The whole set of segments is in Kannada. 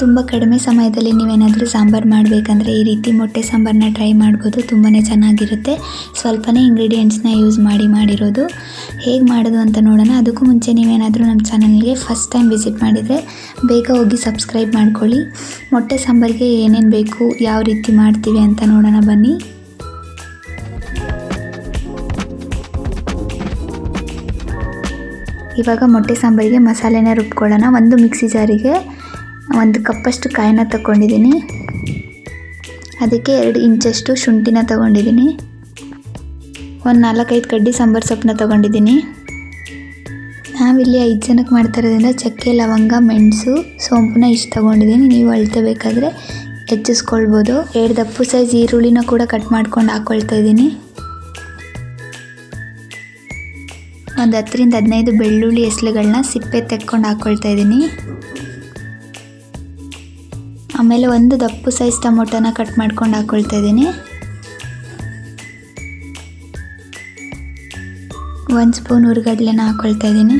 ತುಂಬ ಕಡಿಮೆ ಸಮಯದಲ್ಲಿ ನೀವೇನಾದರೂ ಸಾಂಬಾರು ಮಾಡಬೇಕಂದ್ರೆ ಈ ರೀತಿ ಮೊಟ್ಟೆ ಸಾಂಬಾರನ್ನ ಟ್ರೈ ಮಾಡ್ಬೋದು. ತುಂಬಾ ಚೆನ್ನಾಗಿರುತ್ತೆ. ಸ್ವಲ್ಪನೇ ಇಂಗ್ರೀಡಿಯೆಂಟ್ಸ್ನ ಯೂಸ್ ಮಾಡಿರೋದು. ಹೇಗೆ ಮಾಡೋದು ಅಂತ ನೋಡೋಣ. ಅದಕ್ಕೂ ಮುಂಚೆ ನೀವೇನಾದರೂ ನಮ್ಮ ಚಾನಲ್ಗೆ ಫಸ್ಟ್ ಟೈಮ್ ವಿಸಿಟ್ ಮಾಡಿದರೆ ಬೇಗ ಹೋಗಿ ಸಬ್ಸ್ಕ್ರೈಬ್ ಮಾಡ್ಕೊಳ್ಳಿ. ಮೊಟ್ಟೆ ಸಾಂಬಾರಿಗೆ ಏನೇನು ಬೇಕು, ಯಾವ ರೀತಿ ಮಾಡ್ತೀವಿ ಅಂತ ನೋಡೋಣ ಬನ್ನಿ. ಇವಾಗ ಮೊಟ್ಟೆ ಸಾಂಬಾರಿಗೆ ಮಸಾಲೆನ ರುಬ್ಕೊಳ್ಳೋಣ. ಒಂದು ಮಿಕ್ಸಿ ಜಾರಿಗೆ 1 ಕಪ್ಪಷ್ಟು ಕಾಯಿನ ತಗೊಂಡಿದ್ದೀನಿ. ಅದಕ್ಕೆ 2 ಇಂಚಷ್ಟು ಶುಂಠಿನ ತಗೊಂಡಿದ್ದೀನಿ. ಒಂದು 4-5 ಕಡ್ಡಿ ಸಾಂಬಾರು ಸೊಪ್ಪನ್ನ ತಗೊಂಡಿದ್ದೀನಿ. ನಾವಿಲ್ಲಿ 5 ಜನಕ್ಕೆ ಮಾಡ್ತಾ ಇರೋದ್ರಿಂದ ಚಕ್ಕೆ, ಲವಂಗ, ಮೆಣಸು, ಸೋಂಪುನ ಇಷ್ಟು ತಗೊಂಡಿದ್ದೀನಿ. ನೀವು ಅಳತೆ ಬೇಕಾದರೆ ಹೆಚ್ಚಿಸ್ಕೊಳ್ಬೋದು. 2 ದಪ್ಪು ಸೈಜ್ ಈರುಳ್ಳಿನ ಕೂಡ ಕಟ್ ಮಾಡ್ಕೊಂಡು ಹಾಕ್ಕೊಳ್ತಾ ಇದ್ದೀನಿ. ಒಂದು 10ರಿಂದ 15 ಬೆಳ್ಳುಳ್ಳಿ ಎಸ್ಳುಗಳನ್ನ ಸಿಪ್ಪೆ ತೆಕ್ಕೊಂಡು ಹಾಕ್ಕೊಳ್ತಾ ಇದ್ದೀನಿ. ಆಮೇಲೆ 1 ದಪ್ಪು ಸೈಜ್ ಟೊಮೊಟೊನ ಕಟ್ ಮಾಡ್ಕೊಂಡು ಹಾಕ್ಕೊಳ್ತಾ ಇದ್ದೀನಿ. 1 ಸ್ಪೂನ್ ಹುರಿಗಡ್ಲೆನ ಹಾಕ್ಕೊಳ್ತಾ ಇದ್ದೀನಿ.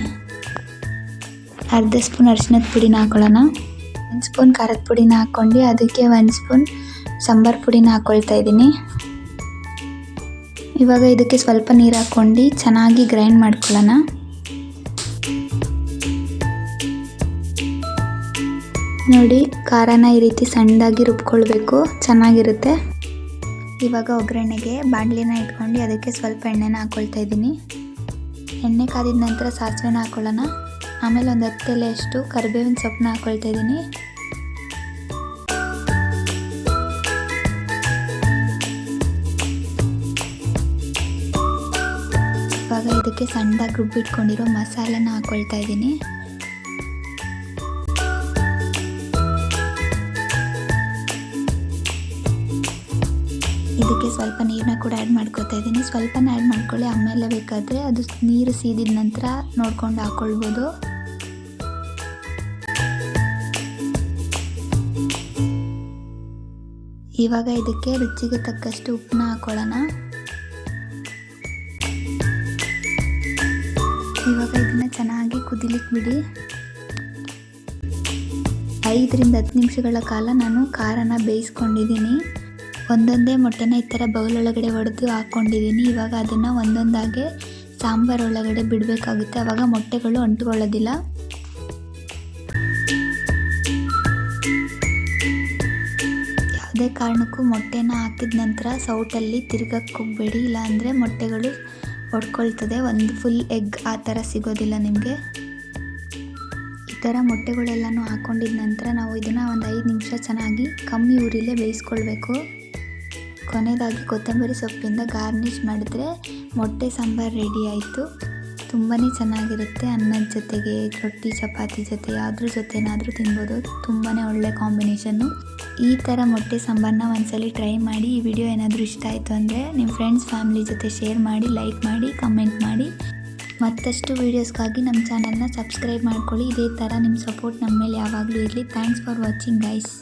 ಅರ್ಧ ಸ್ಪೂನ್ ಅರಿಶಿನದ ಪುಡಿನ ಹಾಕ್ಕೊಳ್ಳೋಣ. 1 ಸ್ಪೂನ್ ಖಾರದ ಪುಡಿನ ಹಾಕ್ಕೊಂಡು ಅದಕ್ಕೆ 1 ಸ್ಪೂನ್ ಸಾಂಬಾರು ಪುಡಿನ ಹಾಕ್ಕೊಳ್ತಾ ಇದ್ದೀನಿ. ಇವಾಗ ಇದಕ್ಕೆ ಸ್ವಲ್ಪ ನೀರು ಹಾಕ್ಕೊಂಡು ಚೆನ್ನಾಗಿ ಗ್ರೈಂಡ್ ಮಾಡ್ಕೊಳ್ಳೋಣ. ನೋಡಿ, ಖಾರನ ಈ ರೀತಿ ಸಣ್ಣದಾಗಿ ರುಬ್ಕೊಳ್ಬೇಕು, ಚೆನ್ನಾಗಿರುತ್ತೆ. ಇವಾಗ ಒಗ್ಗರಣೆಗೆ ಬಾಣಲಿನ ಇಟ್ಕೊಂಡು ಅದಕ್ಕೆ ಸ್ವಲ್ಪ ಎಣ್ಣೆನ ಹಾಕ್ಕೊಳ್ತಾ ಇದ್ದೀನಿ. ಎಣ್ಣೆ ಕಾದಿದ ನಂತರ ಸಾಸಿವೆನ ಹಾಕ್ಕೊಳ್ಳೋಣ. ಆಮೇಲೆ ಒಂದು 10 ಎಲೆಯಷ್ಟು ಕರಿಬೇವಿನ ಸೊಪ್ಪನ್ನ ಹಾಕ್ಕೊಳ್ತಾ ಇದ್ದೀನಿ. ಇವಾಗ ಇದಕ್ಕೆ ಸಣ್ಣದಾಗಿ ರುಬ್ಬಿಟ್ಕೊಂಡಿರೋ ಮಸಾಲೆನ ಹಾಕ್ಕೊಳ್ತಾ ಇದ್ದೀನಿ. ಇದಕ್ಕೆ ಸ್ವಲ್ಪ ನೀರನ್ನ ಕೂಡ ಆ್ಯಡ್ ಮಾಡ್ಕೊತಾ ಇದ್ದೀನಿ. ಸ್ವಲ್ಪನೇ ಆ್ಯಡ್ ಮಾಡ್ಕೊಳ್ಳಿ, ಆಮೇಲೆ ಬೇಕಾದರೆ ಅದು ನೀರು ಸೀದಿದ ನಂತರ ನೋಡ್ಕೊಂಡು ಹಾಕ್ಕೊಳ್ಬೋದು. ಇವಾಗ ಇದಕ್ಕೆ ರುಚಿಗೆ ತಕ್ಕಷ್ಟು ಉಪ್ಪನ್ನ ಹಾಕ್ಕೊಳ್ಳೋಣ. ಇವಾಗ ಇದನ್ನು ಚೆನ್ನಾಗಿ ಕುದಿಲಿಕ್ಕೆ ಬಿಡಿ. 5ರಿಂದ 10 ನಿಮಿಷಗಳ ಕಾಲ ನಾನು ಖಾರನ ಬೇಯಿಸ್ಕೊಂಡಿದ್ದೀನಿ. ಒಂದೊಂದೇ ಮೊಟ್ಟೆನ ಈ ಥರ ಬೌಲ್ ಒಳಗಡೆ ಒಡೆದು ಹಾಕ್ಕೊಂಡಿದ್ದೀನಿ. ಇವಾಗ ಅದನ್ನು ಒಂದೊಂದಾಗೆ ಸಾಂಬಾರು ಒಳಗಡೆ ಬಿಡಬೇಕಾಗುತ್ತೆ. ಆವಾಗ ಮೊಟ್ಟೆಗಳು ಅಂಟುಕೊಳ್ಳೋದಿಲ್ಲ. ಯಾವುದೇ ಕಾರಣಕ್ಕೂ ಮೊಟ್ಟೆನ ಹಾಕಿದ ನಂತರ ಸೌಟಲ್ಲಿ ತಿರ್ಗಕ್ಕೆ ಹೋಗಬೇಡಿ, ಇಲ್ಲಾಂದರೆ ಮೊಟ್ಟೆಗಳು ಒಡ್ಕೊಳ್ತದೆ. ಒಂದು ಫುಲ್ ಎಗ್ ಆ ಥರ ಸಿಗೋದಿಲ್ಲ ನಿಮಗೆ. ಈ ಥರ ಮೊಟ್ಟೆಗಳೆಲ್ಲನೂ ಹಾಕ್ಕೊಂಡಿದ ನಂತರ ನಾವು ಇದನ್ನು ಒಂದು 5 ನಿಮಿಷ ಚೆನ್ನಾಗಿ ಕಮ್ಮಿ ಉರಿಲೇ ಬೇಯಿಸ್ಕೊಳ್ಬೇಕು. ಕೊನೆಯದಾಗಿ ಕೊತ್ತಂಬರಿ ಸೊಪ್ಪಿಂದ ಗಾರ್ನಿಷ್ ಮಾಡಿದ್ರೆ ಮೊಟ್ಟೆ ಸಾಂಬಾರು ರೆಡಿ ಆಯಿತು. ತುಂಬಾ ಚೆನ್ನಾಗಿರುತ್ತೆ. ಅನ್ನದ ಜೊತೆಗೆ, ರೊಟ್ಟಿ ಚಪಾತಿ ಜೊತೆ, ಯಾವುದ್ರ ಜೊತೆನಾದರೂ ತಿನ್ಬೋದು. ತುಂಬಾ ಒಳ್ಳೆ ಕಾಂಬಿನೇಷನ್ನು. ಈ ಥರ ಮೊಟ್ಟೆ ಸಾಂಬಾರನ್ನ ಒಂದ್ಸಲಿ ಟ್ರೈ ಮಾಡಿ. ಈ ವಿಡಿಯೋ ಏನಾದರೂ ಇಷ್ಟ ಆಯಿತು ಅಂದರೆ ನಿಮ್ಮ ಫ್ರೆಂಡ್ಸ್ ಫ್ಯಾಮಿಲಿ ಜೊತೆ ಶೇರ್ ಮಾಡಿ, ಲೈಕ್ ಮಾಡಿ, ಕಮೆಂಟ್ ಮಾಡಿ. ಮತ್ತಷ್ಟು ವೀಡಿಯೋಸ್ಗಾಗಿ ನಮ್ಮ ಚಾನಲ್ನ ಸಬ್ಸ್ಕ್ರೈಬ್ ಮಾಡ್ಕೊಳ್ಳಿ. ಇದೇ ಥರ ನಿಮ್ಮ ಸಪೋರ್ಟ್ ನಮ್ಮ ಮೇಲೆ ಯಾವಾಗಲೂ ಇರಲಿ. Thanks for watching guys.